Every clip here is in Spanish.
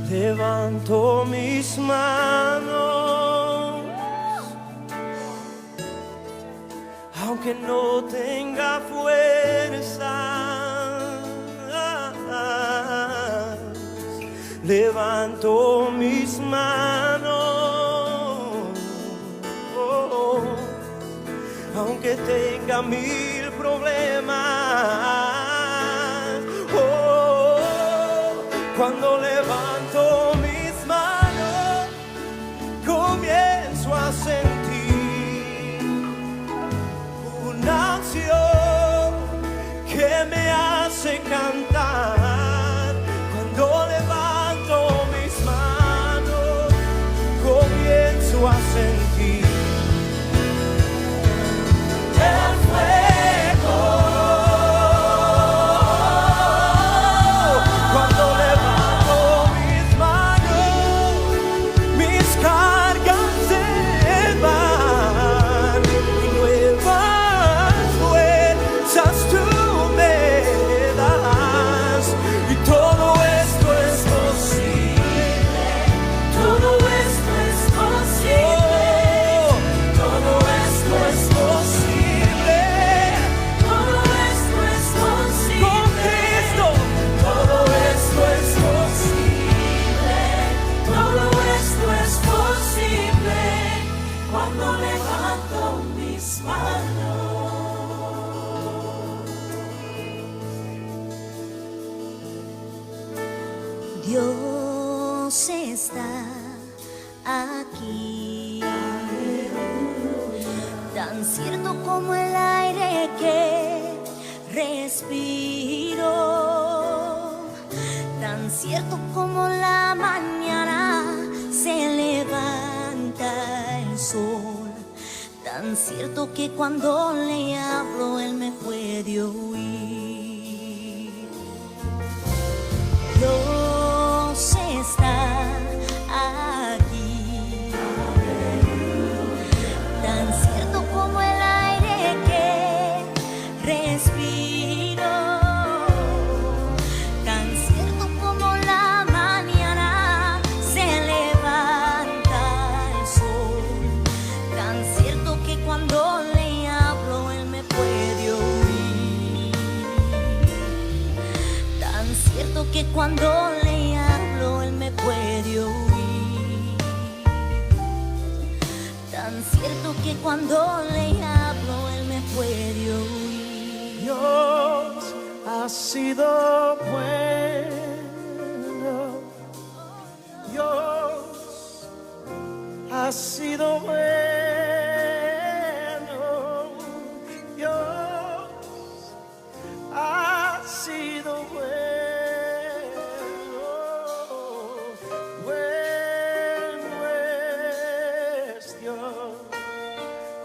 levanto mis manos, aunque no tenga fuerza, levanto mis manos, aunque tenga 1000 problemas. Cuando levanto mis manos, comienzo a sentir una unción que me hace cantar. Cuando levanto mis manos, comienzo a sentir el fuego. Cuando levanto mis manos, mis cargas se van y nuevas fuerzas tú me das. Y todo esto es posible, todo esto es posible, todo esto es posible, todo esto es posible. Con Cristo todo esto es posible, todo esto es posible cuando levanto mis manos. Dios está aquí, tan cierto como el aire que respiro, tan cierto como la mañana se levanta el sol, tan cierto que cuando le hablo él me puede oír. Dios está aquí, tan cierto como el aire que respiro, tan cierto como la mañana se levanta el sol, tan cierto que cuando le hablo él me puede oír, tan cierto que cuando le hablo él me puede oír, tan cierto que cuando le hablo él me puede oír. Dios ha sido bueno, Dios ha sido bueno, Dios ha sido bueno, bueno es Dios.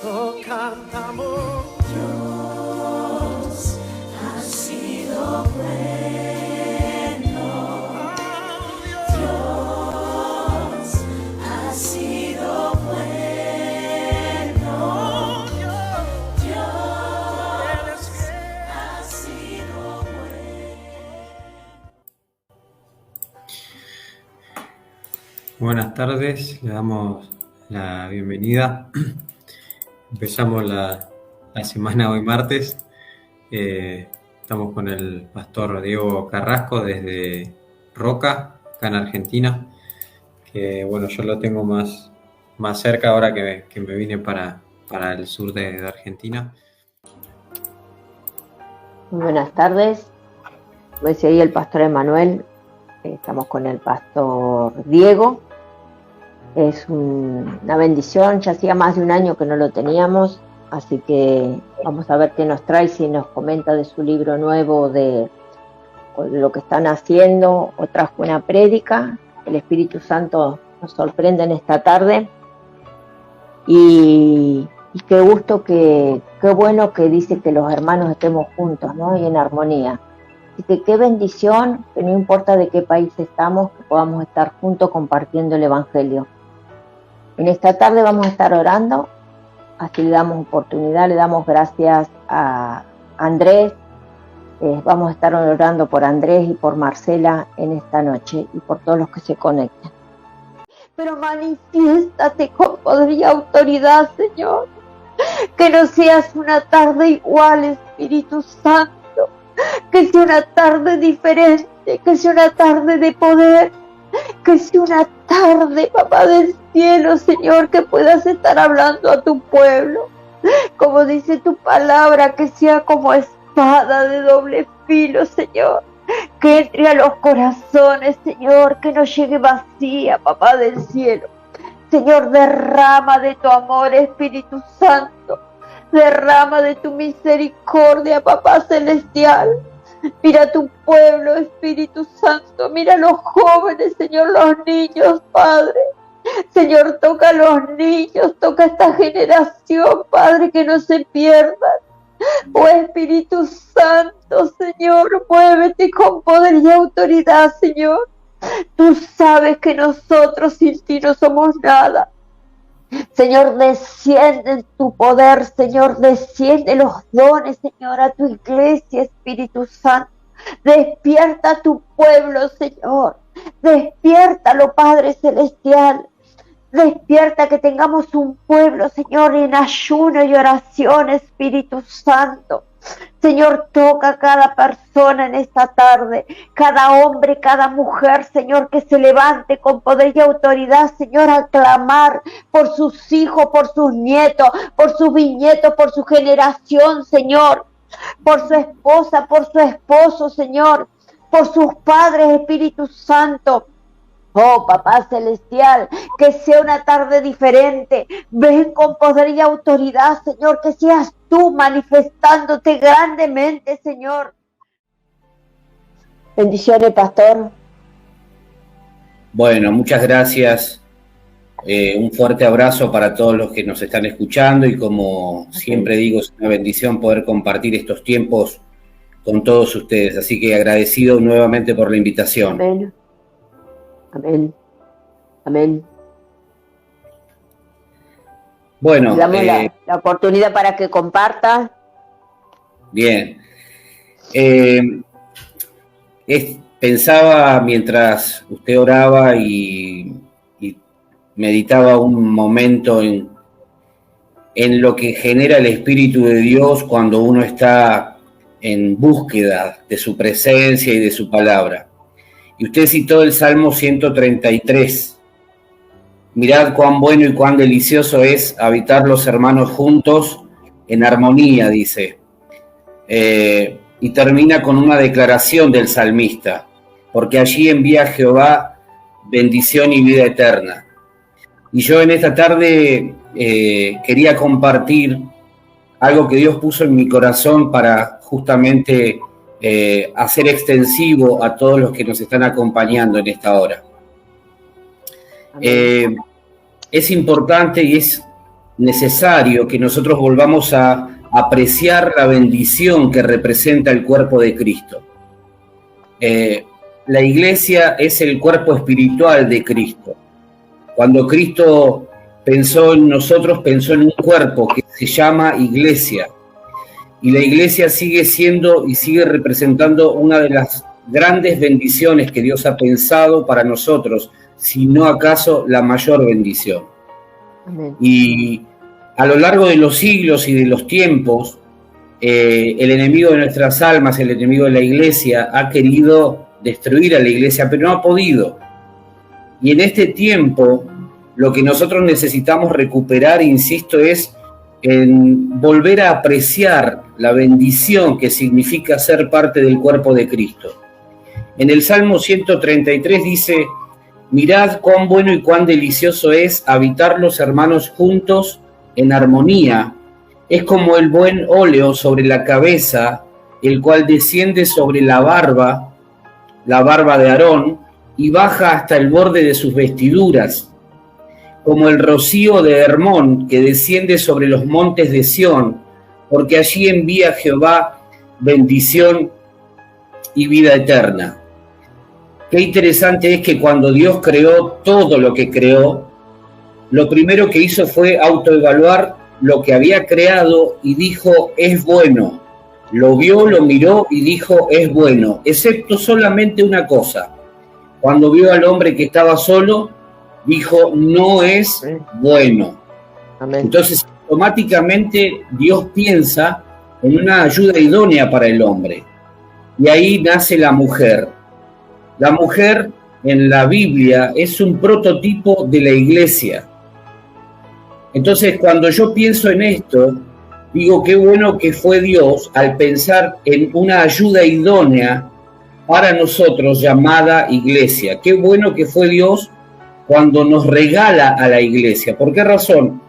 Oh, cantamos. Dios ha sido bueno, Dios ha sido bueno, Dios ha sido bueno. Buenas tardes, le damos la bienvenida. Empezamos la semana hoy martes. Estamos con el pastor Diego Carrasco desde Roca, acá en Argentina. Que bueno, yo lo tengo más cerca ahora que me vine para el sur de Argentina. Muy buenas tardes. Como decía ahí el pastor Emanuel, estamos con el pastor Diego. Es una bendición, ya hacía más de un año que no lo teníamos, así que vamos a ver qué nos trae, si nos comenta de su libro nuevo, de lo que están haciendo, o trajo una prédica. El Espíritu Santo nos sorprende en esta tarde, y qué gusto, qué bueno que dice que los hermanos estemos juntos, ¿no? Y en armonía. Así que qué bendición, que no importa de qué país estamos, que podamos estar juntos compartiendo el Evangelio. En esta tarde vamos a estar orando, así le damos oportunidad, le damos gracias a Andrés, Vamos a estar orando por Andrés y por Marcela en esta noche y por todos los que se conecten. Pero manifiéstate con poder y autoridad, Señor. Que no seas una tarde igual, Espíritu Santo. Que sea una tarde diferente, que sea una tarde de poder. Que sea una tarde, Papá del cielo, Señor, que puedas estar hablando a tu pueblo. Como dice tu palabra, que sea como espada de doble filo, Señor, que entre a los corazones, Señor, que no llegue vacía, Papá del cielo. Señor, derrama de tu amor, Espíritu Santo, derrama de tu misericordia, Papá celestial. Mira a tu pueblo, Espíritu Santo, mira a los jóvenes, Señor, los niños, Padre. Señor, toca a los niños, toca a esta generación, Padre, que no se pierdan. Oh Espíritu Santo, Señor, muévete con poder y autoridad, Señor. Tú sabes que nosotros sin ti no somos nada. Señor, desciende en tu poder, Señor, desciende los dones, Señor, a tu iglesia, Espíritu Santo. Despierta a tu pueblo, Señor. Despiértalo, Padre Celestial. Despierta que tengamos un pueblo, Señor, en ayuno y oración, Espíritu Santo. Señor, toca a cada persona en esta tarde, cada hombre, cada mujer, Señor, que se levante con poder y autoridad, Señor, a clamar por sus hijos, por sus nietos, por sus bisnietos, por su generación, Señor, por su esposa, por su esposo, Señor, por sus padres, Espíritu Santo. Oh, Papá Celestial, que sea una tarde diferente. Ven con poder y autoridad, Señor, que seas tú manifestándote grandemente, Señor. Bendiciones, pastor. Bueno, muchas gracias. Un fuerte abrazo para todos los que nos están escuchando y como siempre digo, es una bendición poder compartir estos tiempos con todos ustedes. Así que agradecido nuevamente por la invitación. Amén. Amén. Amén. Bueno, le damos la oportunidad para que comparta. Bien. Pensaba mientras usted oraba y meditaba un momento en lo que genera el Espíritu de Dios cuando uno está en búsqueda de su presencia y de su palabra. Y usted citó el Salmo 133. Mirad cuán bueno y cuán delicioso es habitar los hermanos juntos en armonía, dice. Y termina con una declaración del salmista, porque allí envía Jehová bendición y vida eterna. Y yo en esta tarde quería compartir algo que Dios puso en mi corazón para justamente hacer extensivo a todos los que nos están acompañando en esta hora. Es importante y es necesario que nosotros volvamos a apreciar la bendición que representa el cuerpo de Cristo. La iglesia es el cuerpo espiritual de Cristo. Cuando Cristo pensó en nosotros, pensó en un cuerpo que se llama iglesia. Y la iglesia sigue siendo y sigue representando una de las grandes bendiciones que Dios ha pensado para nosotros, si no acaso la mayor bendición. Amén. Y a lo largo de los siglos y de los tiempos, el enemigo de nuestras almas, el enemigo de la iglesia, ha querido destruir a la iglesia, pero no ha podido. Y en este tiempo, lo que nosotros necesitamos recuperar, insisto, es en volver a apreciar la bendición que significa ser parte del cuerpo de Cristo. En el Salmo 133 dice: mirad cuán bueno y cuán delicioso es habitar los hermanos juntos en armonía. Es como el buen óleo sobre la cabeza, el cual desciende sobre la barba de Aarón, y baja hasta el borde de sus vestiduras, como el rocío de Hermón que desciende sobre los montes de Sión, porque allí envía Jehová bendición y vida eterna. Qué interesante es que cuando Dios creó todo lo que creó, lo primero que hizo fue autoevaluar lo que había creado y dijo: es bueno. lo vio, lo miró y dijo, es bueno, excepto solamente una cosa. Cuando vio al hombre que estaba solo, dijo, no es bueno. Amén. Entonces, automáticamente Dios piensa en una ayuda idónea para el hombre. Y ahí nace la mujer. La mujer en la Biblia es un prototipo de la iglesia. Entonces, cuando yo pienso en esto, digo, qué bueno que fue Dios al pensar en una ayuda idónea para nosotros llamada iglesia. Qué bueno que fue Dios cuando nos regala a la iglesia. ¿Por qué razón?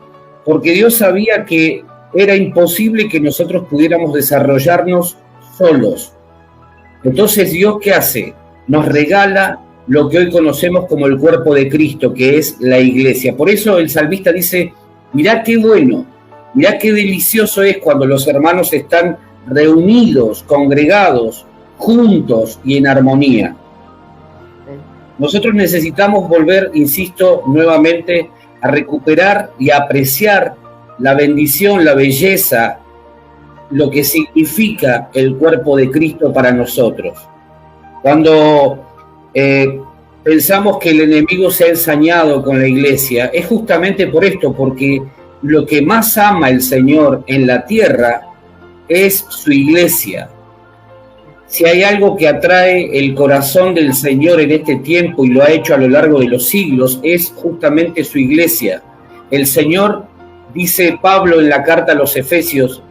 Porque Dios sabía que era imposible que nosotros pudiéramos desarrollarnos solos. Entonces, ¿Dios qué hace? Nos regala lo que hoy conocemos como el cuerpo de Cristo, que es la iglesia. Por eso el salmista dice, mirá qué bueno, mirá qué delicioso es cuando los hermanos están reunidos, congregados, juntos y en armonía. Nosotros necesitamos volver, insisto, nuevamente a recuperar y a apreciar la bendición, la belleza, lo que significa el cuerpo de Cristo para nosotros. Cuando pensamos que el enemigo se ha ensañado con la iglesia, es justamente por esto, porque lo que más ama el Señor en la tierra es su iglesia. Si hay algo que atrae el corazón del Señor en este tiempo, y lo ha hecho a lo largo de los siglos, es justamente su iglesia. El Señor, dice Pablo en la carta a los Efesios,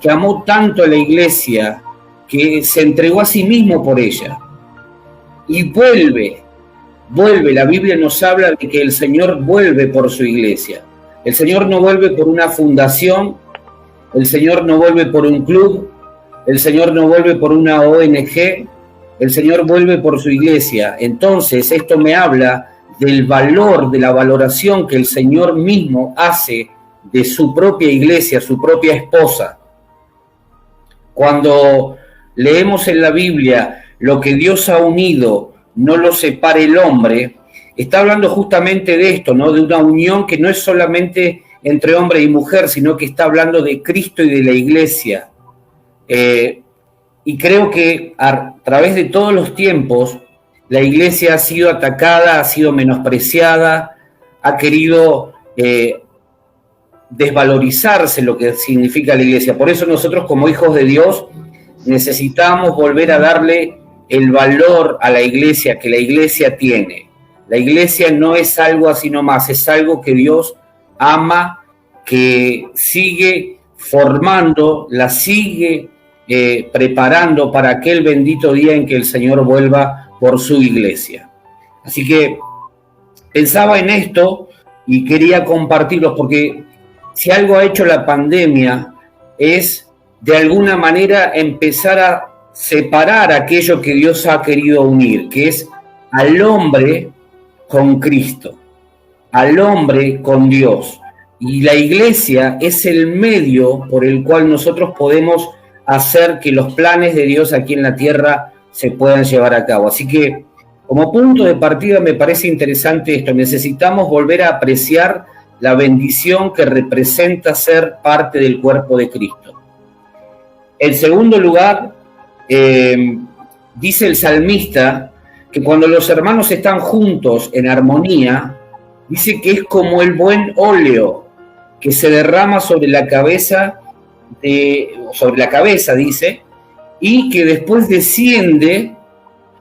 que amó tanto a la iglesia que se entregó a sí mismo por ella. Y vuelve, la Biblia nos habla de que el Señor vuelve por su iglesia. El Señor no vuelve por una fundación, el Señor no vuelve por un club, el Señor no vuelve por una ONG, el Señor vuelve por su iglesia. Entonces, esto me habla del valor, de la valoración que el Señor mismo hace de su propia iglesia, su propia esposa. Cuando leemos en la Biblia lo que Dios ha unido, no lo separe el hombre, está hablando justamente de esto, ¿no? De una unión que no es solamente entre hombre y mujer, sino que está hablando de Cristo y de la iglesia. Y creo que a través de todos los tiempos, la iglesia ha sido atacada, ha sido menospreciada, ha querido desvalorizarse lo que significa la iglesia. Por eso nosotros, como hijos de Dios, necesitamos volver a darle el valor a la iglesia que la iglesia tiene. La iglesia no es algo así nomás, es algo que Dios ama, que sigue formando, la sigue preparando para aquel bendito día en que el Señor vuelva por su iglesia. Así que pensaba en esto y quería compartirlos, porque si algo ha hecho la pandemia es de alguna manera empezar a separar aquello que Dios ha querido unir, que es al hombre con Cristo, al hombre con Dios. Y la iglesia es el medio por el cual nosotros podemos hacer que los planes de Dios aquí en la tierra se puedan llevar a cabo. Así que, como punto de partida, me parece interesante esto. Necesitamos volver a apreciar la bendición que representa ser parte del cuerpo de Cristo. En segundo lugar, dice el salmista que cuando los hermanos están juntos en armonía, dice que es como el buen óleo que se derrama sobre la cabeza, dice, y que después desciende,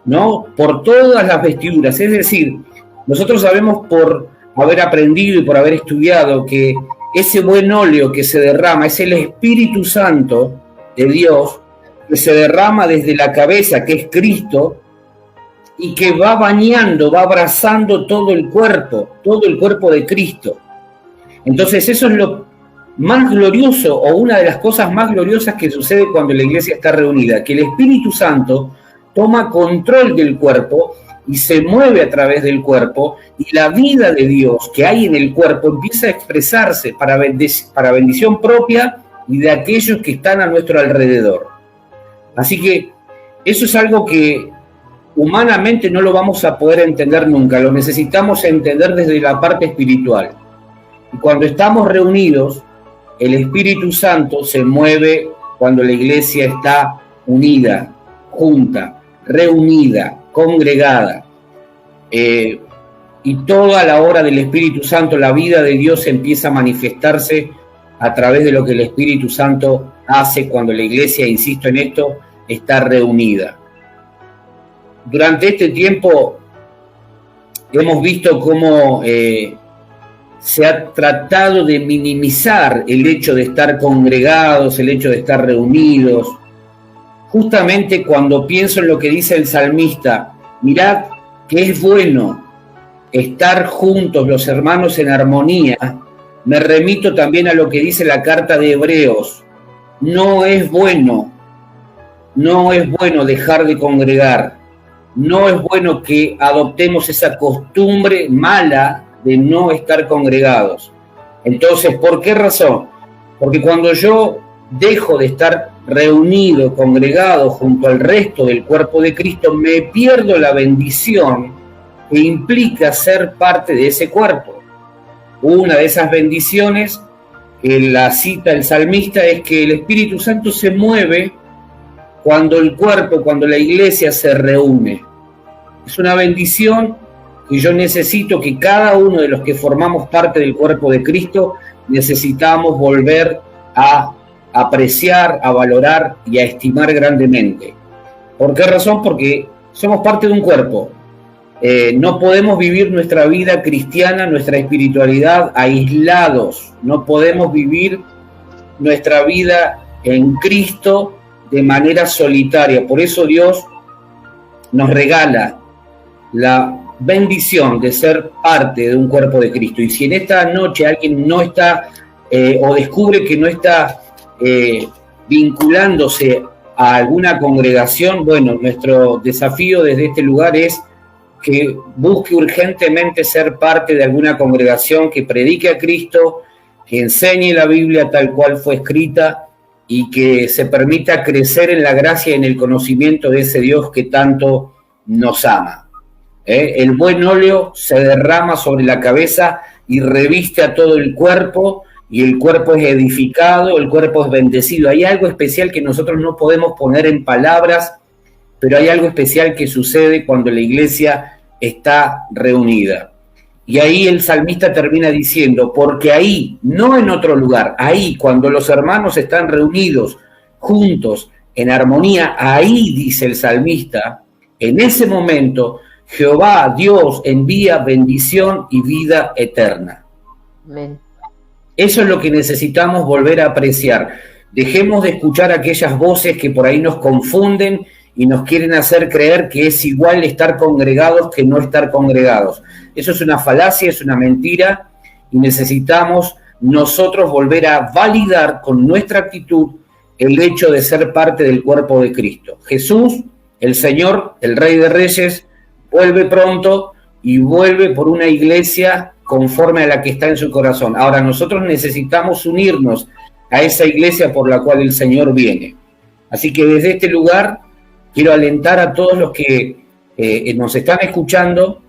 ¿no?, por todas las vestiduras. Es decir, nosotros sabemos por haber aprendido y por haber estudiado que ese buen óleo que se derrama es el Espíritu Santo de Dios, que se derrama desde la cabeza, que es Cristo, y que va bañando, va abrazando todo el cuerpo de Cristo. Entonces eso es lo más glorioso, o una de las cosas más gloriosas que sucede cuando la iglesia está reunida, que el Espíritu Santo toma control del cuerpo y se mueve a través del cuerpo, y la vida de Dios que hay en el cuerpo empieza a expresarse para bendición propia y de aquellos que están a nuestro alrededor. Así que eso es algo que humanamente no lo vamos a poder entender nunca, lo necesitamos entender desde la parte espiritual. Y cuando estamos reunidos, el Espíritu Santo se mueve cuando la iglesia está unida, junta, reunida, congregada. Y toda la obra del Espíritu Santo, la vida de Dios empieza a manifestarse a través de lo que el Espíritu Santo hace cuando la iglesia, insisto en esto, está reunida. Durante este tiempo hemos visto cómo se ha tratado de minimizar el hecho de estar congregados, el hecho de estar reunidos. Justamente cuando pienso en lo que dice el salmista, mirad que es bueno estar juntos los hermanos en armonía, me remito también a lo que dice la carta de Hebreos. No es bueno dejar de congregar, no es bueno que adoptemos esa costumbre mala de no estar congregados. Entonces, ¿por qué razón? Porque cuando yo dejo de estar reunido, congregado junto al resto del cuerpo de Cristo, me pierdo la bendición que implica ser parte de ese cuerpo. Una de esas bendiciones que la cita el salmista es que el Espíritu Santo se mueve cuando el cuerpo, cuando la iglesia se reúne. Es una bendición que yo necesito que cada uno de los que formamos parte del cuerpo de Cristo necesitamos volver a apreciar, a valorar y a estimar grandemente. ¿Por qué razón? Porque somos parte de un cuerpo. No podemos vivir nuestra vida cristiana, nuestra espiritualidad aislados. No podemos vivir nuestra vida en Cristo de manera solitaria. Por eso Dios nos regala la bendición de ser parte de un cuerpo de Cristo. Y si en esta noche alguien no está o descubre que no está vinculándose a alguna congregación, bueno, nuestro desafío desde este lugar es que busque urgentemente ser parte de alguna congregación que predique a Cristo, que enseñe la Biblia tal cual fue escrita y que se permita crecer en la gracia y en el conocimiento de ese Dios que tanto nos ama. El buen óleo se derrama sobre la cabeza y reviste a todo el cuerpo, y el cuerpo es edificado, el cuerpo es bendecido. Hay algo especial que nosotros no podemos poner en palabras, pero hay algo especial que sucede cuando la iglesia está reunida. Y ahí el salmista termina diciendo, porque ahí, no en otro lugar, ahí cuando los hermanos están reunidos, juntos, en armonía, ahí, dice el salmista, en ese momento, Jehová, Dios, envía bendición y vida eterna. Amén. Eso es lo que necesitamos volver a apreciar. Dejemos de escuchar aquellas voces que por ahí nos confunden y nos quieren hacer creer que es igual estar congregados que no estar congregados. Eso es una falacia, es una mentira, y necesitamos nosotros volver a validar con nuestra actitud el hecho de ser parte del cuerpo de Cristo. Jesús, el Señor, el Rey de Reyes, vuelve pronto y vuelve por una iglesia conforme a la que está en su corazón. Ahora, nosotros necesitamos unirnos a esa iglesia por la cual el Señor viene. Así que desde este lugar quiero alentar a todos los que nos están escuchando,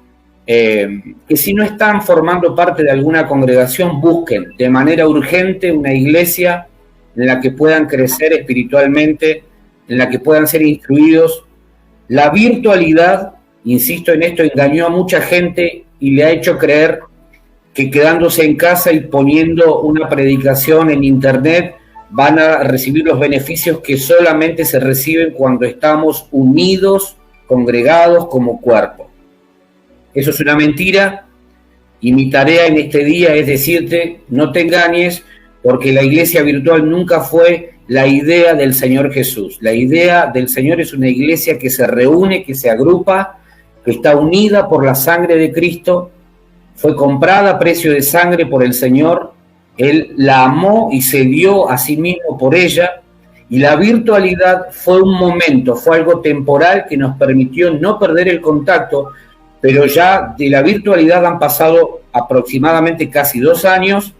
que si no están formando parte de alguna congregación, busquen de manera urgente una iglesia en la que puedan crecer espiritualmente, en la que puedan ser instruidos. La virtualidad, insisto en esto, engañó a mucha gente y le ha hecho creer que quedándose en casa y poniendo una predicación en internet van a recibir los beneficios que solamente se reciben cuando estamos unidos, congregados como cuerpo. Eso es una mentira, y mi tarea en este día es decirte, no te engañes, porque la iglesia virtual nunca fue la idea del Señor Jesús. La idea del Señor es una iglesia que se reúne, que se agrupa, que está unida por la sangre de Cristo, fue comprada a precio de sangre por el Señor, Él la amó y se dio a sí mismo por ella, y la virtualidad fue un momento, fue algo temporal que nos permitió no perder el contacto, pero ya de la virtualidad han pasado aproximadamente casi 2 años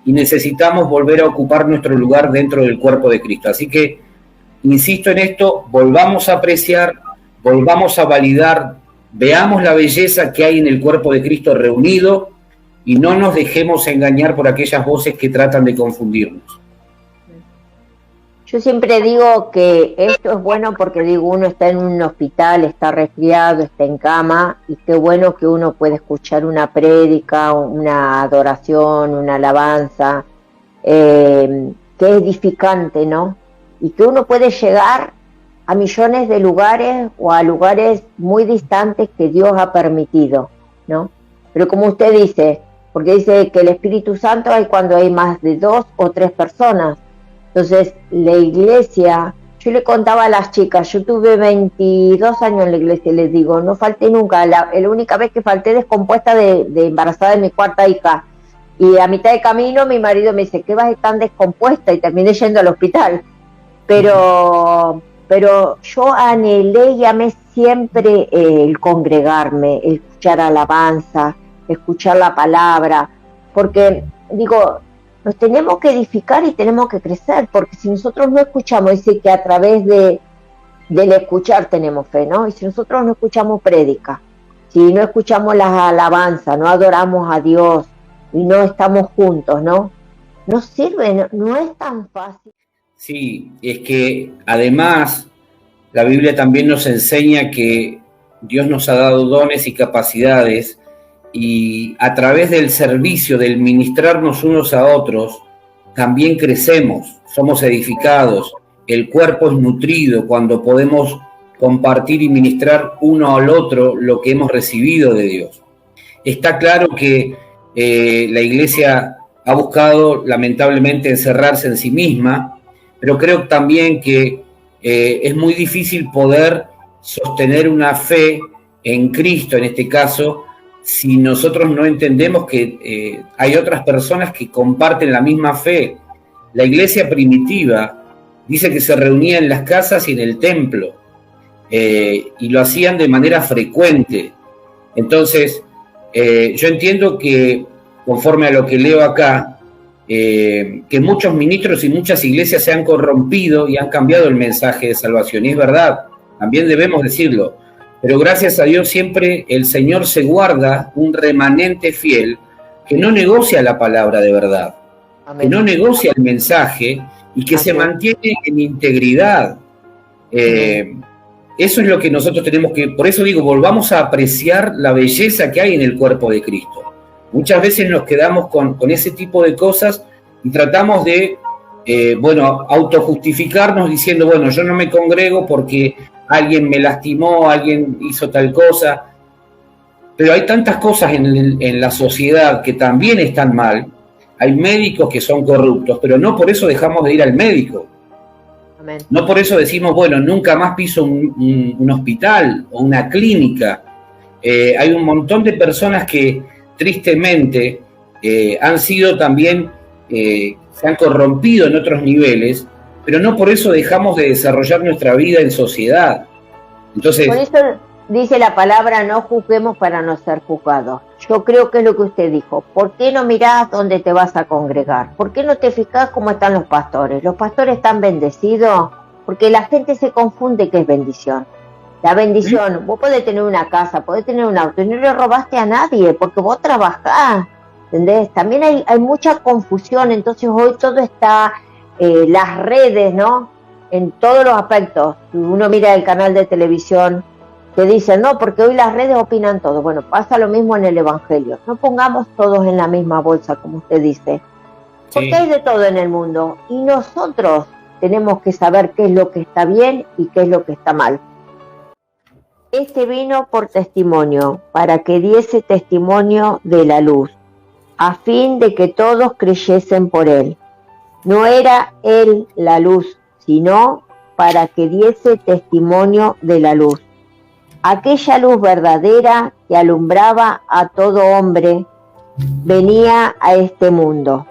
y necesitamos volver a ocupar nuestro lugar dentro del cuerpo de Cristo. Así que, insisto en esto, volvamos a apreciar, volvamos a validar, veamos la belleza que hay en el cuerpo de Cristo reunido y no nos dejemos engañar por aquellas voces que tratan de confundirnos. Yo siempre digo que esto es bueno porque digo, uno está en un hospital, está resfriado, está en cama, y qué bueno que uno puede escuchar una prédica, una adoración, una alabanza, que es edificante, ¿no? Y que uno puede llegar a millones de lugares o a lugares muy distantes que Dios ha permitido, ¿no? Pero como usted dice, porque dice que el Espíritu Santo hay cuando hay más de 2 o 3 personas. Entonces, la iglesia, yo le contaba a las chicas, yo tuve 22 años en la iglesia y les digo, no falté nunca, la única vez que falté descompuesta de embarazada de mi cuarta hija. Y a mitad de camino mi marido me dice, ¿qué vas a estar tan descompuesta? Y terminé yendo al hospital. Pero yo anhelé y amé siempre el congregarme, el escuchar alabanza, escuchar la palabra, porque digo, nos tenemos que edificar y tenemos que crecer, porque si nosotros no escuchamos, dice que a través del escuchar tenemos fe, ¿no? Y si nosotros no escuchamos prédica, si no escuchamos las alabanzas, no adoramos a Dios y no estamos juntos, ¿no? No sirve, no es tan fácil. Sí, es que además la Biblia también nos enseña que Dios nos ha dado dones y capacidades, y a través del servicio, del ministrarnos unos a otros, también crecemos, somos edificados, el cuerpo es nutrido cuando podemos compartir y ministrar uno al otro lo que hemos recibido de Dios. Está claro que la iglesia ha buscado lamentablemente encerrarse en sí misma, pero creo también que es muy difícil poder sostener una fe en Cristo, en este caso, si nosotros no entendemos que hay otras personas que comparten la misma fe. La iglesia primitiva dice que se reunía en las casas y en el templo, y lo hacían de manera frecuente. Entonces, yo entiendo que, conforme a lo que leo acá, que muchos ministros y muchas iglesias se han corrompido y han cambiado el mensaje de salvación, y es verdad, también debemos decirlo, pero gracias a Dios siempre el Señor se guarda un remanente fiel que no negocia la palabra de verdad, Amén, que no negocia el mensaje y que Amén, se mantiene en integridad. Eso es lo que nosotros tenemos que, por eso digo, volvamos a apreciar la belleza que hay en el cuerpo de Cristo. Muchas veces nos quedamos con ese tipo de cosas y tratamos de, autojustificarnos diciendo, bueno, yo no me congrego porque alguien me lastimó, alguien hizo tal cosa. Pero hay tantas cosas en la sociedad que también están mal. Hay médicos que son corruptos, pero no por eso dejamos de ir al médico. Amén. No por eso decimos, bueno, nunca más piso un hospital o una clínica. Hay un montón de personas que tristemente han sido también, se han corrompido en otros niveles, pero no por eso dejamos de desarrollar nuestra vida en sociedad. Entonces, por eso dice la palabra, no juzguemos para no ser juzgados. Yo creo que es lo que usted dijo. ¿Por qué no mirás dónde te vas a congregar? ¿Por qué no te fijás cómo están los pastores? ¿Los pastores están bendecidos? Porque la gente se confunde que es bendición. La bendición, vos podés tener una casa, podés tener un auto y no le robaste a nadie porque vos trabajás, ¿entendés? También hay mucha confusión, entonces hoy todo está, las redes, ¿no? En todos los aspectos. Uno mira el canal de televisión, te dicen, no, porque hoy las redes opinan todo. Bueno, pasa lo mismo en el Evangelio. No pongamos todos en la misma bolsa, como usted dice. Porque hay de todo en el mundo. Y nosotros tenemos que saber qué es lo que está bien y qué es lo que está mal. Este vino por testimonio, para que diese testimonio de la luz, a fin de que todos creyesen por él. No era él la luz, sino para que diese testimonio de la luz. Aquella luz verdadera que alumbraba a todo hombre venía a este mundo.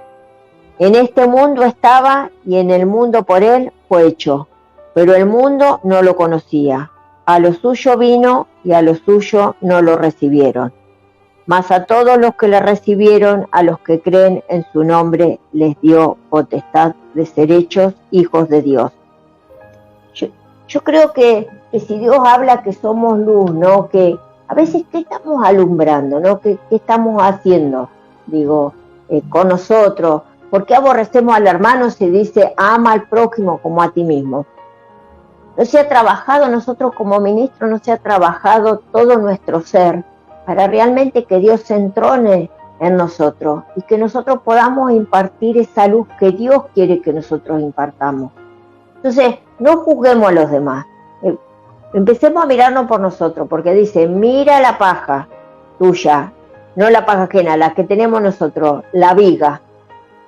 En este mundo estaba y en el mundo por él fue hecho, pero el mundo no lo conocía. A lo suyo vino y a lo suyo no lo recibieron. Mas a todos los que le recibieron, a los que creen en su nombre, les dio potestad de ser hechos hijos de Dios. Yo creo que si Dios habla que somos luz, ¿no? Que a veces, ¿qué estamos alumbrando, no? ¿Qué estamos haciendo? Digo, con nosotros. ¿Por qué aborrecemos al hermano? Se dice, ama al prójimo como a ti mismo. No se ha trabajado nosotros como ministros, no se ha trabajado todo nuestro ser para realmente que Dios se entrone en nosotros y que nosotros podamos impartir esa luz que Dios quiere que nosotros impartamos. Entonces, no juzguemos a los demás. Empecemos a mirarnos por nosotros, porque dice, mira la paja tuya, no la paja ajena, la que tenemos nosotros, la viga.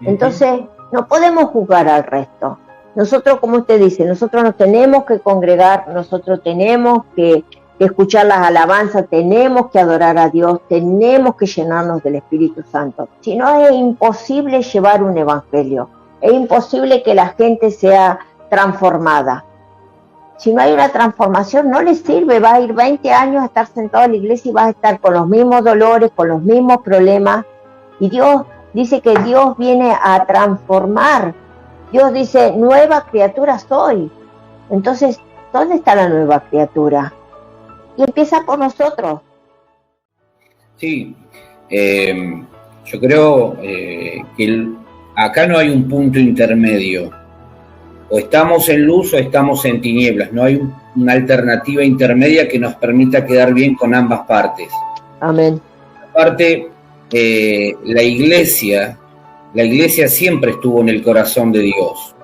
Entonces, no podemos juzgar al resto. Nosotros, como usted dice, nosotros nos tenemos que congregar, nosotros tenemos que escuchar las alabanzas, tenemos que adorar a Dios, tenemos que llenarnos del Espíritu Santo. Si no, es imposible llevar un evangelio, es imposible que la gente sea transformada. Si no hay una transformación, no le sirve, va a ir 20 años a estar sentado en la iglesia y vas a estar con los mismos dolores, con los mismos problemas. Y Dios dice que Dios viene a transformar. Dios dice, nueva criatura soy. Entonces, ¿dónde está la nueva criatura? Y empieza por nosotros. Sí, yo creo que acá no hay un punto intermedio. O estamos en luz o estamos en tinieblas. No hay una alternativa intermedia que nos permita quedar bien con ambas partes. Amén. Aparte, la iglesia siempre estuvo en el corazón de Dios.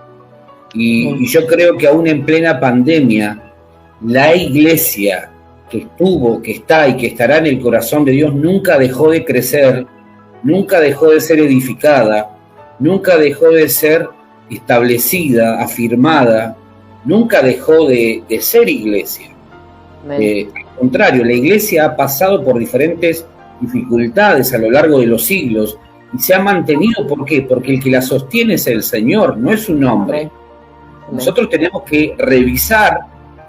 Y yo creo que aún en plena pandemia, la iglesia que estuvo, que está y que estará en el corazón de Dios nunca dejó de crecer, nunca dejó de ser edificada, nunca dejó de ser establecida, afirmada, nunca dejó de ser iglesia. Al contrario, la iglesia ha pasado por diferentes dificultades a lo largo de los siglos y se ha mantenido. ¿Por qué? Porque el que la sostiene es el Señor, no es un hombre. Nosotros tenemos que revisar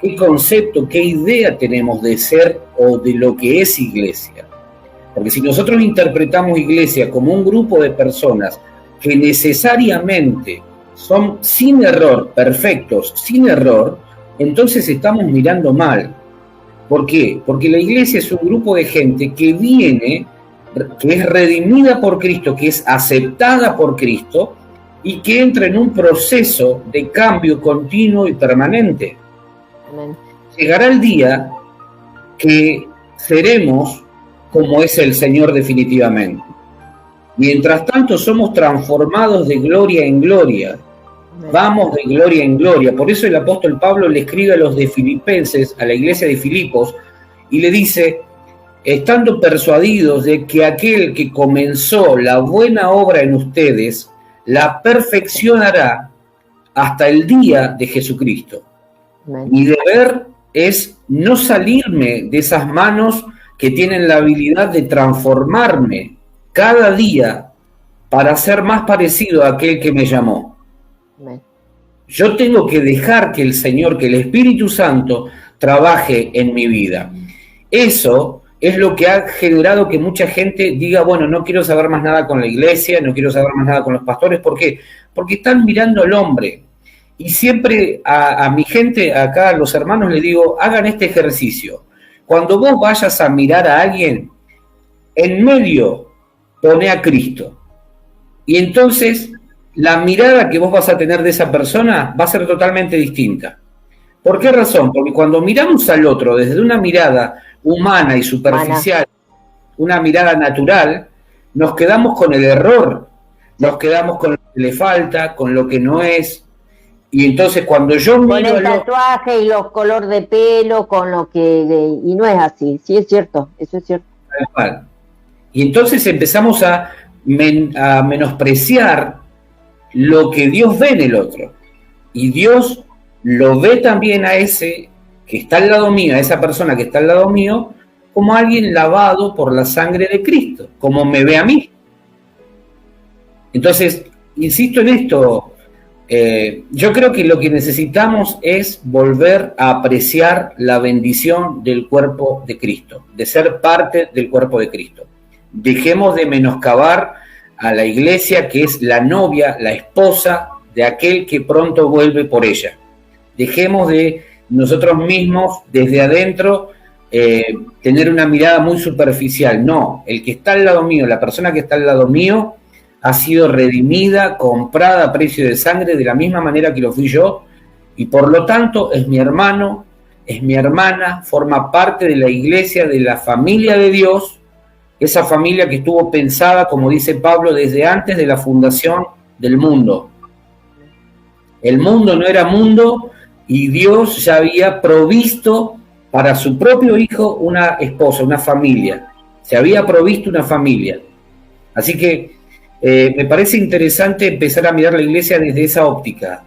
qué concepto, qué idea tenemos de ser o de lo que es iglesia. Porque si nosotros interpretamos iglesia como un grupo de personas que necesariamente son sin error, perfectos, sin error, entonces estamos mirando mal. ¿Por qué? Porque la iglesia es un grupo de gente que viene, que es redimida por Cristo, que es aceptada por Cristo y que entra en un proceso de cambio continuo y permanente. Amén. Llegará el día que seremos como es el Señor definitivamente. Mientras tanto somos transformados de gloria en gloria. Vamos de gloria en gloria. Por eso el apóstol Pablo le escribe a los de Filipenses, a la iglesia de Filipos, y le dice, estando persuadidos de que aquel que comenzó la buena obra en ustedes, la perfeccionará hasta el día de Jesucristo. Amén. Mi deber es no salirme de esas manos que tienen la habilidad de transformarme cada día para ser más parecido a aquel que me llamó. Amén. Yo tengo que dejar que el Señor, que el Espíritu Santo trabaje en mi vida. Eso es lo que ha generado que mucha gente diga, bueno, no quiero saber más nada con la iglesia, no quiero saber más nada con los pastores. ¿Por qué? Porque están mirando al hombre. Y siempre a mi gente, acá a los hermanos, les digo, hagan este ejercicio. Cuando vos vayas a mirar a alguien, en medio pone a Cristo. Y entonces la mirada que vos vas a tener de esa persona va a ser totalmente distinta. ¿Por qué razón? Porque cuando miramos al otro desde una mirada humana y superficial, una mirada natural, nos quedamos con el error, nos quedamos con lo que le falta, con lo que no es. Y entonces cuando yo miro con el tatuaje y los color de pelo, con lo que... Y no es así, sí es cierto, eso es cierto. Y entonces empezamos a menospreciar lo que Dios ve en el otro. Y Dios lo ve también a ese que está al lado mío, a esa persona que está al lado mío, como alguien lavado por la sangre de Cristo, como me ve a mí. Entonces, insisto en esto, yo creo que lo que necesitamos es volver a apreciar la bendición del cuerpo de Cristo, de ser parte del cuerpo de Cristo. Dejemos de menoscabar a la iglesia, que es la novia, la esposa de aquel que pronto vuelve por ella. Dejemos de nosotros mismos, desde adentro, tener una mirada muy superficial. No, el que está al lado mío, la persona que está al lado mío, ha sido redimida, comprada a precio de sangre de la misma manera que lo fui yo, y por lo tanto es mi hermano, es mi hermana, forma parte de la iglesia, de la familia de Dios, esa familia que estuvo pensada, como dice Pablo, desde antes de la fundación del mundo. El mundo no era mundo y Dios ya había provisto para su propio hijo una esposa, una familia. Se había provisto una familia. Así que me parece interesante empezar a mirar la iglesia desde esa óptica.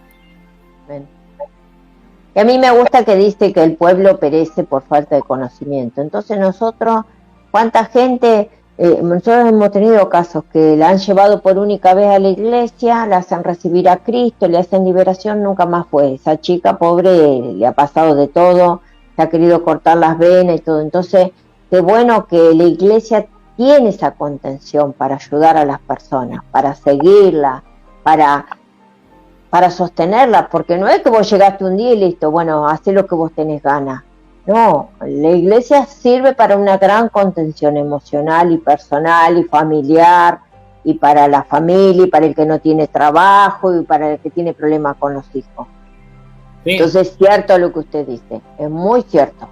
Y a mí me gusta que dice que el pueblo perece por falta de conocimiento. Entonces nosotros, ¿cuánta gente? Nosotros hemos tenido casos que la han llevado por única vez a la iglesia, la hacen recibir a Cristo, le hacen liberación, nunca más fue. Esa chica pobre le ha pasado de todo, se ha querido cortar las venas y todo. Entonces, qué bueno que la iglesia tiene esa contención para ayudar a las personas, para seguirla, para sostenerla, porque no es que vos llegaste un día y listo, bueno, hacé lo que vos tenés ganas. No, la iglesia sirve para una gran contención emocional y personal y familiar, y para la familia, y para el que no tiene trabajo, y para el que tiene problemas con los hijos. Sí. Entonces es cierto lo que usted dice, es muy cierto,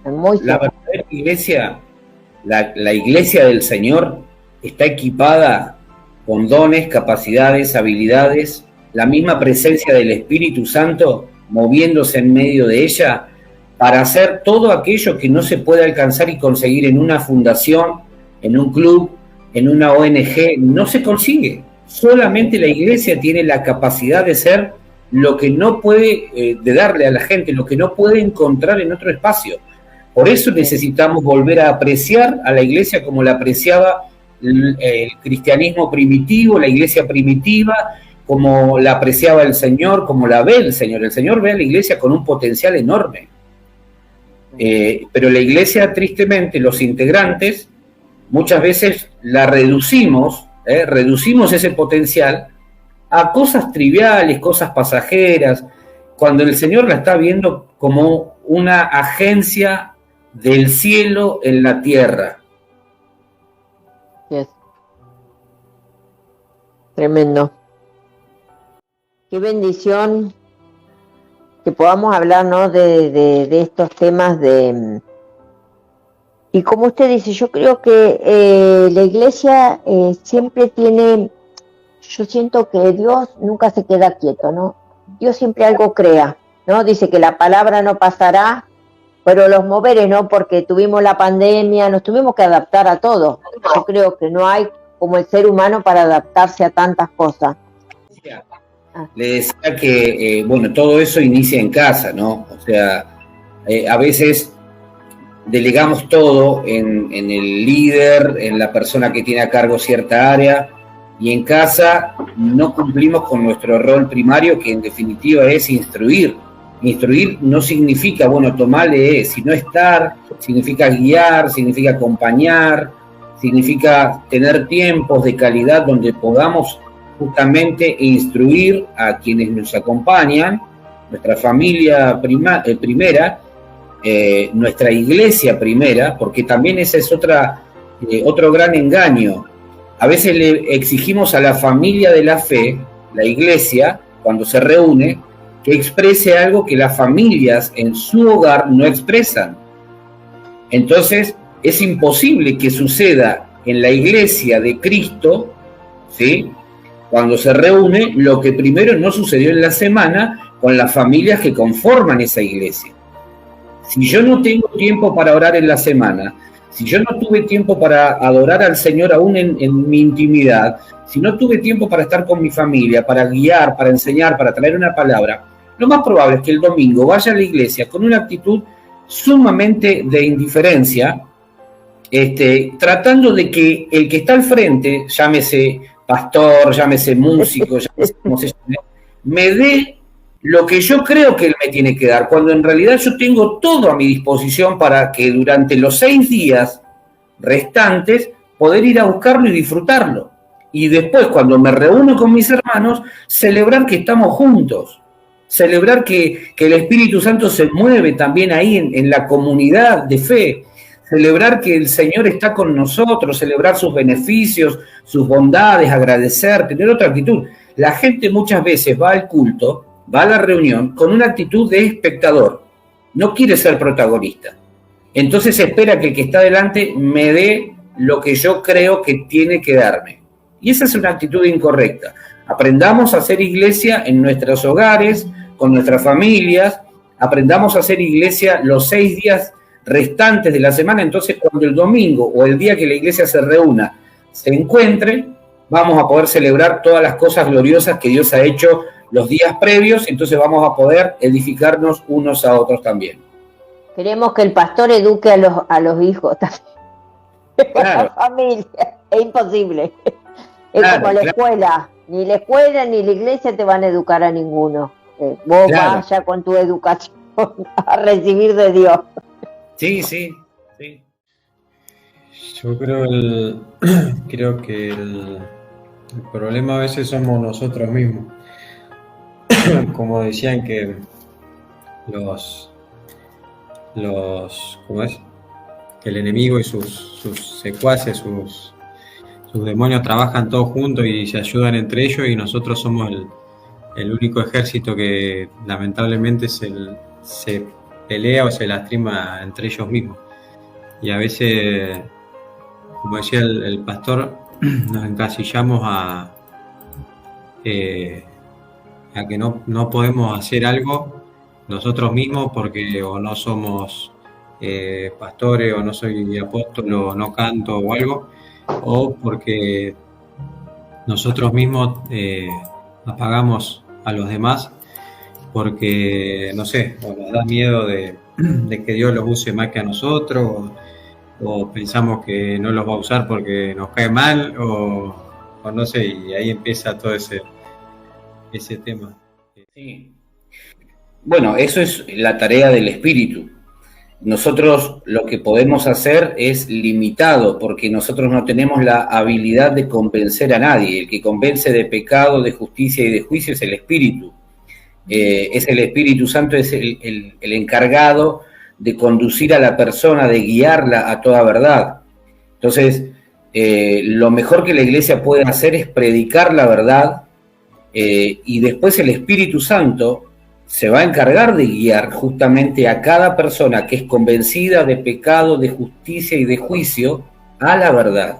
es muy cierto. La verdadera iglesia, la iglesia del Señor está equipada con dones, capacidades, habilidades, la misma presencia del Espíritu Santo moviéndose en medio de ella, para hacer todo aquello que no se puede alcanzar y conseguir en una fundación, en un club, en una ONG, no se consigue. Solamente la iglesia tiene la capacidad de ser lo que no puede, de darle a la gente, lo que no puede encontrar en otro espacio. Por eso necesitamos volver a apreciar a la iglesia como la apreciaba el cristianismo primitivo, la iglesia primitiva, como la apreciaba el Señor, como la ve el Señor. El Señor ve a la iglesia con un potencial enorme. Pero la iglesia, tristemente, los integrantes, muchas veces la reducimos ese potencial a cosas triviales, cosas pasajeras, cuando el Señor la está viendo como una agencia del cielo en la tierra. Yes. Tremendo. Qué bendición que podamos hablar, ¿no?, de estos temas y como usted dice, yo creo que la iglesia siempre tiene, yo siento que Dios nunca se queda quieto, ¿no? Dios siempre algo crea, ¿no? Dice que la palabra no pasará, pero los moveres, ¿no? Porque tuvimos la pandemia, nos tuvimos que adaptar a todo. Yo creo que no hay como el ser humano para adaptarse a tantas cosas. Le decía que, bueno, todo eso inicia en casa, ¿no? O sea, a veces delegamos todo en el líder, en la persona que tiene a cargo cierta área, y en casa no cumplimos con nuestro rol primario, que en definitiva es instruir. Instruir no significa, bueno, tomarle, sino estar, significa guiar, significa acompañar, significa tener tiempos de calidad donde podamos justamente instruir a quienes nos acompañan, nuestra familia primera, nuestra iglesia primera, porque también ese es otro gran engaño. A veces le exigimos a la familia de la fe, la iglesia, cuando se reúne, que exprese algo que las familias en su hogar no expresan. Entonces, es imposible que suceda en la iglesia de Cristo, ¿sí?, cuando se reúne, lo que primero no sucedió en la semana con las familias que conforman esa iglesia. Si yo no tengo tiempo para orar en la semana, si yo no tuve tiempo para adorar al Señor aún en mi intimidad, si no tuve tiempo para estar con mi familia, para guiar, para enseñar, para traer una palabra, lo más probable es que el domingo vaya a la iglesia con una actitud sumamente de indiferencia, tratando de que el que está al frente, llámese pastor, llámese músico, llámese como se llame, me dé lo que yo creo que él me tiene que dar, cuando en realidad yo tengo todo a mi disposición para que durante los 6 días restantes poder ir a buscarlo y disfrutarlo. Y después, cuando me reúno con mis hermanos, celebrar que estamos juntos, celebrar que el Espíritu Santo se mueve también ahí en la comunidad de fe, celebrar que el Señor está con nosotros, celebrar sus beneficios, sus bondades, agradecer, tener otra actitud. La gente muchas veces va al culto, va a la reunión con una actitud de espectador, no quiere ser protagonista. Entonces espera que el que está delante me dé lo que yo creo que tiene que darme. Y esa es una actitud incorrecta. Aprendamos a hacer iglesia en nuestros hogares, con nuestras familias, aprendamos a hacer iglesia los 6 días restantes de la semana. Entonces, cuando el domingo o el día que la iglesia se reúna se encuentre, vamos a poder celebrar todas las cosas gloriosas que Dios ha hecho los días previos. Entonces vamos a poder edificarnos unos a otros también. Queremos que el pastor eduque a los hijos también. Claro. A la familia. Es imposible. Es Claro, como la claro. escuela. Ni la escuela ni la iglesia te van a educar a ninguno. Vos Claro. vas ya con tu educación a recibir de Dios. Sí, sí, sí. Yo creo que el problema a veces somos nosotros mismos. Como decían que ¿cómo es? Que el enemigo y sus secuaces, sus demonios trabajan todos juntos y se ayudan entre ellos, y nosotros somos el único ejército que lamentablemente se pelea o se lastima entre ellos mismos. Y a veces, como decía el pastor, nos encasillamos a que no podemos hacer algo nosotros mismos porque o no somos pastores, o no soy apóstol, o no canto o algo, o porque nosotros mismos apagamos a los demás porque, no sé, o nos da miedo de que Dios los use más que a nosotros, o pensamos que no los va a usar porque nos cae mal, o no sé, y ahí empieza todo ese tema. Sí. Bueno, eso es la tarea del Espíritu. Nosotros lo que podemos hacer es limitado, porque nosotros no tenemos la habilidad de convencer a nadie. El que convence de pecado, de justicia y de juicio es el Espíritu. Es el Espíritu Santo, es el encargado de conducir a la persona, de guiarla a toda verdad. Entonces, lo mejor que la iglesia puede hacer es predicar la verdad, y después el Espíritu Santo se va a encargar de guiar justamente a cada persona que es convencida de pecado, de justicia y de juicio a la verdad.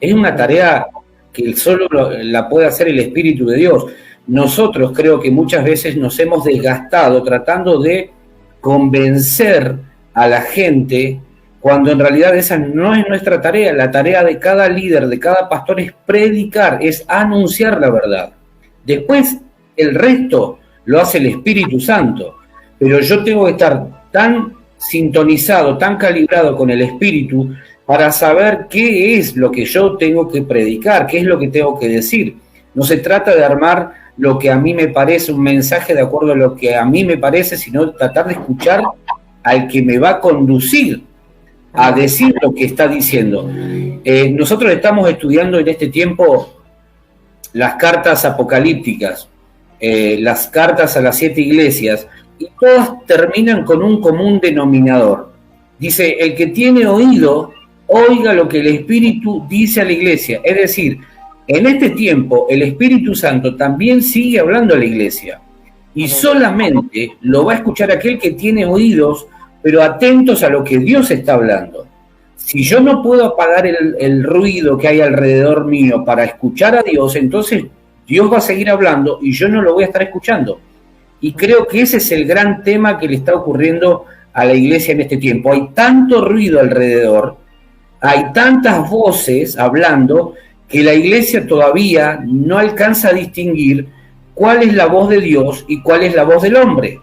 Es una tarea que solo la puede hacer el Espíritu de Dios. Nosotros creo que muchas veces nos hemos desgastado tratando de convencer a la gente, cuando en realidad esa no es nuestra tarea. La tarea de cada líder, de cada pastor, es predicar, es anunciar la verdad. Después, el resto lo hace el Espíritu Santo, pero yo tengo que estar tan sintonizado, tan calibrado con el Espíritu para saber qué es lo que yo tengo que predicar, qué es lo que tengo que decir. No se trata de armar lo que a mí me parece, un mensaje de acuerdo a lo que a mí me parece, sino tratar de escuchar al que me va a conducir a decir lo que está diciendo. Nosotros estamos estudiando en este tiempo las cartas apocalípticas, las cartas a las 7 iglesias, y todas terminan con un común denominador. Dice, el que tiene oído, oiga lo que el Espíritu dice a la iglesia. Es decir, en este tiempo el Espíritu Santo también sigue hablando a la iglesia, y solamente lo va a escuchar aquel que tiene oídos, pero atentos a lo que Dios está hablando. Si yo no puedo apagar el ruido que hay alrededor mío para escuchar a Dios, entonces Dios va a seguir hablando y yo no lo voy a estar escuchando. Y creo que ese es el gran tema que le está ocurriendo a la iglesia en este tiempo. Hay tanto ruido alrededor, hay tantas voces hablando, que la iglesia todavía no alcanza a distinguir cuál es la voz de Dios y cuál es la voz del hombre.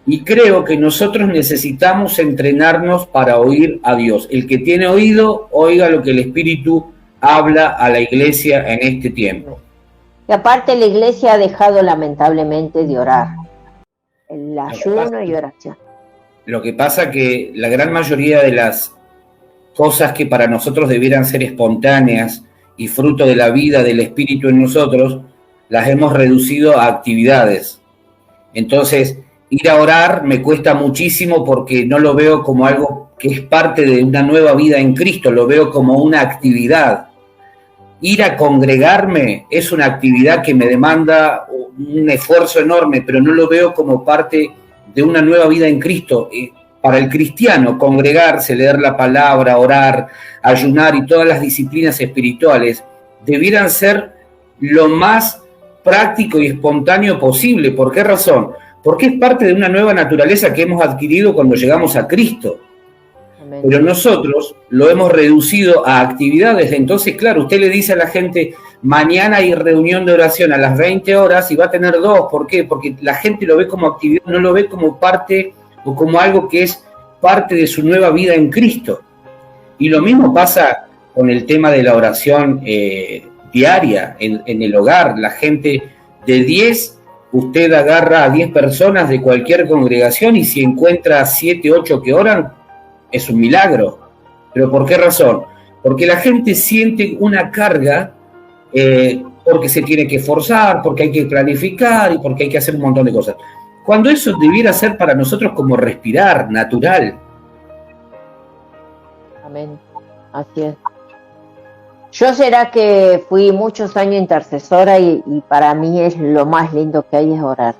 Y creo que nosotros necesitamos entrenarnos para oír a Dios. El que tiene oído, oiga lo que el Espíritu habla a la iglesia en este tiempo. Y aparte la iglesia ha dejado lamentablemente de orar. El ayuno y oración. Lo que pasa que la gran mayoría de las cosas que para nosotros debieran ser espontáneas y fruto de la vida del Espíritu en nosotros, las hemos reducido a actividades. Entonces, Ir a orar me cuesta muchísimo porque no lo veo como algo que es parte de una nueva vida en Cristo, lo veo como una actividad. Ir a congregarme es una actividad que me demanda un esfuerzo enorme, pero no lo veo como parte de una nueva vida en Cristo. Para el cristiano, congregarse, leer la palabra, orar, ayunar y todas las disciplinas espirituales debieran ser lo más práctico y espontáneo posible. ¿Por qué razón? Porque es parte de una nueva naturaleza que hemos adquirido cuando llegamos a Cristo. Amén. Pero nosotros lo hemos reducido a actividades. Entonces, claro, usted le dice a la gente, mañana hay reunión de oración a las 20 horas y va a tener 2. ¿Por qué? Porque la gente lo ve como actividad, no lo ve como parte o como algo que es parte de su nueva vida en Cristo. Y lo mismo pasa con el tema de la oración diaria en el hogar. La gente de 10, usted agarra a 10 personas de cualquier congregación y si encuentra 7, 8 que oran, es un milagro. ¿Pero por qué razón? Porque la gente siente una carga porque se tiene que esforzar, porque hay que planificar y porque hay que hacer un montón de cosas. Cuando eso debiera ser para nosotros como respirar, natural. Amén, así es. Yo será que fui muchos años intercesora y para mí es lo más lindo que hay es orar.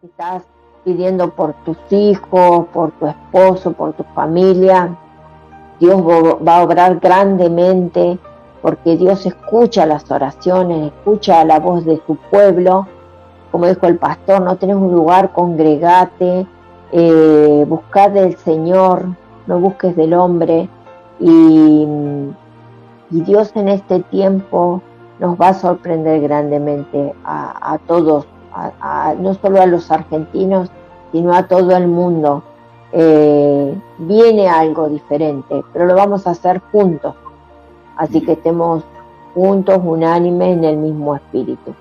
Estás pidiendo por tus hijos, por tu esposo, por tu familia. Dios va a obrar grandemente porque Dios escucha las oraciones, escucha la voz de su pueblo. Como dijo el pastor, no tenés un lugar, congregate, buscad del Señor, no busques del hombre. Y Dios en este tiempo nos va a sorprender grandemente a todos, no solo a los argentinos, sino a todo el mundo. Viene algo diferente, pero lo vamos a hacer juntos. Así que estemos juntos, unánimes en el mismo espíritu.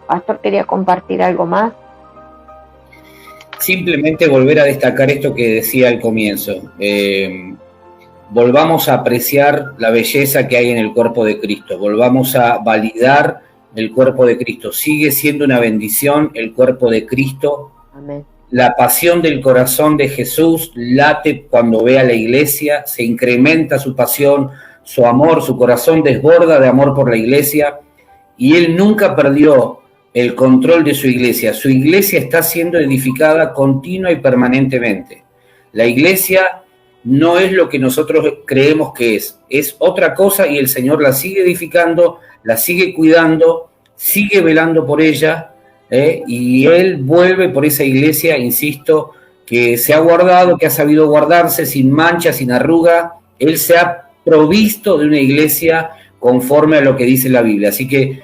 Pastor, ¿quería compartir algo más? Simplemente volver a destacar esto que decía al comienzo. Volvamos a apreciar la belleza que hay en el cuerpo de Cristo. Volvamos a validar el cuerpo de Cristo. Sigue siendo una bendición el cuerpo de Cristo. Amén. La pasión del corazón de Jesús late cuando ve a la iglesia, se incrementa su pasión, su amor, su corazón desborda de amor por la iglesia. Y él nunca perdió el control de su iglesia. Su iglesia está siendo edificada continua y permanentemente. La iglesia no es lo que nosotros creemos que es otra cosa y el Señor la sigue edificando, la sigue cuidando, sigue velando por ella, y Él vuelve por esa iglesia, insisto, que se ha guardado, que ha sabido guardarse sin mancha, sin arruga. Él se ha provisto de una iglesia conforme a lo que dice la Biblia. Así que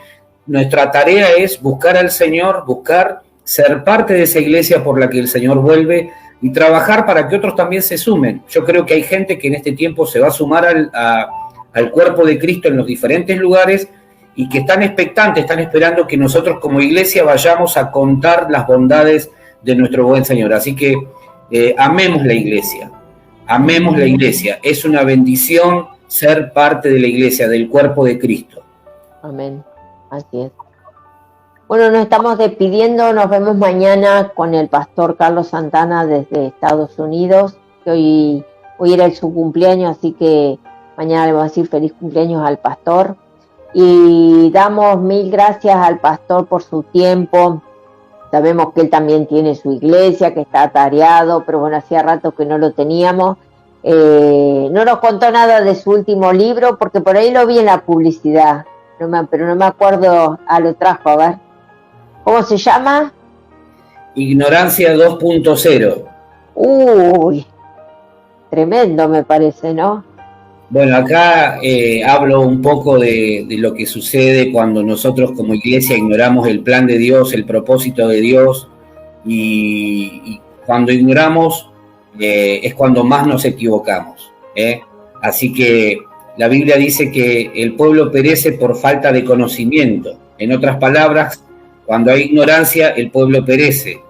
nuestra tarea es buscar al Señor, buscar ser parte de esa iglesia por la que el Señor vuelve y trabajar para que otros también se sumen. Yo creo que hay gente que en este tiempo se va a sumar al cuerpo de Cristo en los diferentes lugares y que están expectantes, están esperando que nosotros como iglesia vayamos a contar las bondades de nuestro buen Señor. Así que amemos la iglesia, amemos la iglesia. Es una bendición ser parte de la iglesia, del cuerpo de Cristo. Amén, así es. Bueno, nos estamos despidiendo, nos vemos mañana con el pastor Carlos Santana desde Estados Unidos, que hoy era su cumpleaños, así que mañana le vamos a decir feliz cumpleaños al pastor. Y damos 1000 gracias al pastor por su tiempo. Sabemos que él también tiene su iglesia, que está atareado, pero bueno, hacía rato que no lo teníamos. No nos contó nada de su último libro, porque por ahí lo vi en la publicidad, pero no me acuerdo, lo trajo, a ver. ¿Cómo se llama? Ignorancia 2.0. Uy, tremendo me parece, ¿no? Bueno, acá hablo un poco de lo que sucede cuando nosotros como iglesia ignoramos el plan de Dios, el propósito de Dios, y cuando ignoramos es cuando más nos equivocamos. Así que la Biblia dice que el pueblo perece por falta de conocimiento. En otras palabras, cuando hay ignorancia, el pueblo perece.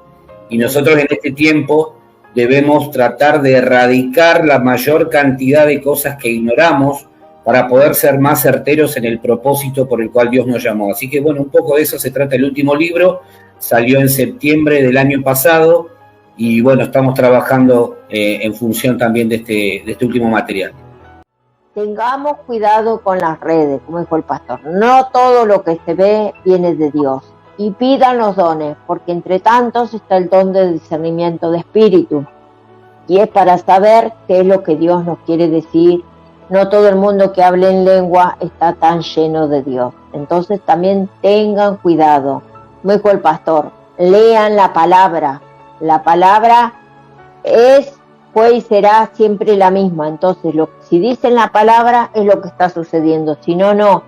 Y nosotros en este tiempo debemos tratar de erradicar la mayor cantidad de cosas que ignoramos para poder ser más certeros en el propósito por el cual Dios nos llamó. Así que bueno, un poco de eso se trata el último libro. salió en septiembre del año pasado y bueno, estamos trabajando en función también de este último material. Tengamos cuidado con las redes, como dijo el pastor. No todo lo que se ve viene de Dios. Y pidan los dones, porque entre tantos está el don de discernimiento de espíritu. Y es para saber qué es lo que Dios nos quiere decir. No todo el mundo que hable en lengua está tan lleno de Dios. Entonces también tengan cuidado. Como dijo el pastor, lean la palabra. La palabra fue y será siempre la misma. Entonces, si dicen la palabra es lo que está sucediendo. Si no, no.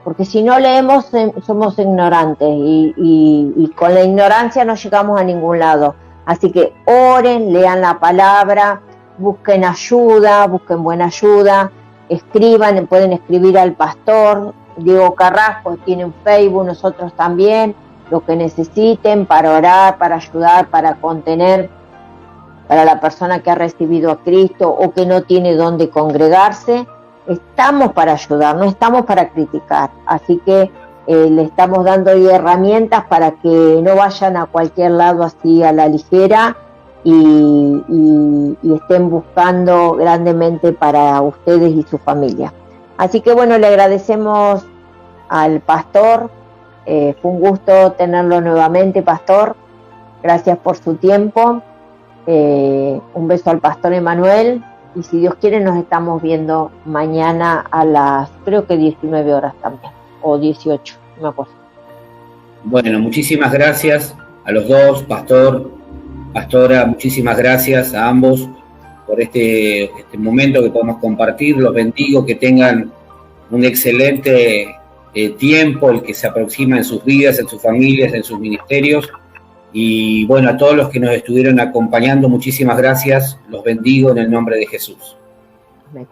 Porque si no leemos, somos ignorantes. Y con la ignorancia no llegamos a ningún lado. Así que oren, lean la palabra, busquen ayuda, busquen buena ayuda, escriban, pueden escribir al pastor Diego Carrasco, tienen Facebook, nosotros también, lo que necesiten para orar, para ayudar, para contener, para la persona que ha recibido a Cristo o que no tiene dónde congregarse. Estamos para ayudar, no estamos para criticar. Así que le estamos dando ahí herramientas para que no vayan a cualquier lado así a la ligera y estén buscando grandemente para ustedes y su familia. Así que bueno, le agradecemos al pastor. Fue un gusto tenerlo nuevamente, pastor. Gracias por su tiempo. Un beso al pastor Emanuel. Y si Dios quiere nos estamos viendo mañana a las, creo que 19 horas también, o 18, no me acuerdo. Bueno, muchísimas gracias a los dos, pastor, pastora, muchísimas gracias a ambos por este momento que podemos compartir. Los bendigo, que tengan un excelente tiempo, el que se aproxima en sus vidas, en sus familias, en sus ministerios. Y bueno, a todos los que nos estuvieron acompañando, muchísimas gracias. Los bendigo en el nombre de Jesús. Amén.